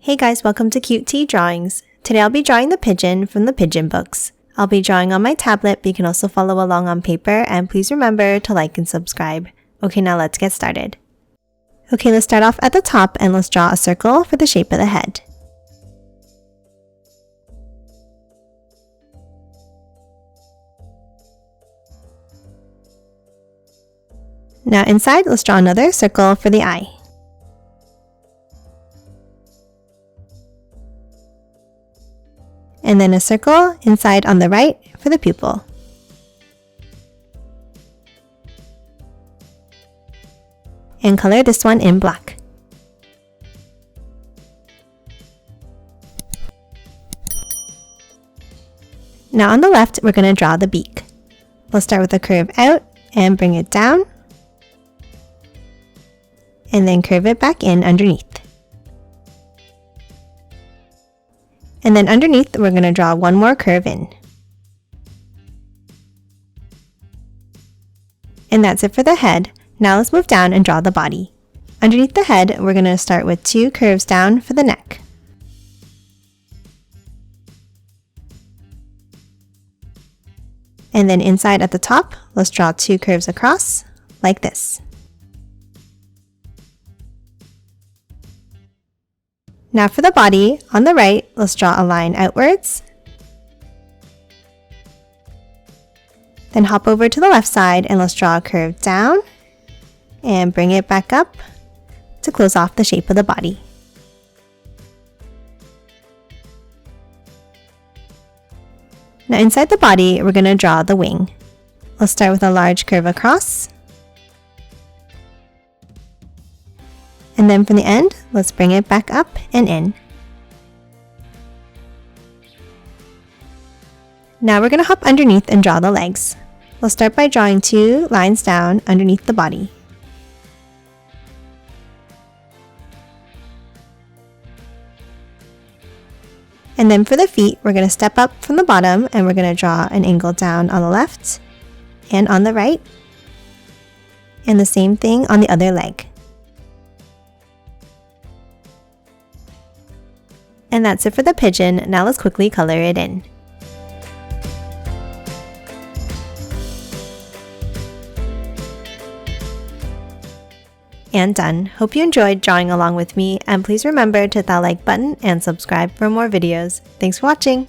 Hey guys, welcome to Cute Tea Drawings. Today I'll be drawing the pigeon from the Pigeon Books. I'll be drawing on my tablet, but you can also follow along on paper, and please remember to like and subscribe. Okay, now let's get started. Okay, let's start off at the top and let's draw a circle for the shape of the head. Now inside, let's draw another circle for the eye. And then a circle inside on the right for the pupil. And color this one in black. Now on the left, we're going to draw the beak. We'll start with a curve out and bring it down. And then curve it back in underneath. And then underneath, we're going to draw one more curve in. And that's it for the head. Now let's move down and draw the body. Underneath the head, we're going to start with 2 curves down for the neck. And then inside at the top, let's draw 2 curves across, like this. Now for the body, on the right, let's draw a line outwards. Then hop over to the left side and let's draw a curve down and bring it back up to close off the shape of the body. Now inside the body, we're going to draw the wing. Let's start with a large curve across. And then from the end, let's bring it back up and in. Now we're going to hop underneath and draw the legs. We'll start by drawing 2 lines down underneath the body. And then for the feet, we're going to step up from the bottom and we're going to draw an angle down on the left and on the right. And the same thing on the other leg. And that's it for the pigeon. Now let's quickly color it in. And done. Hope you enjoyed drawing along with me, and please remember to hit that like button and subscribe for more videos. Thanks for watching!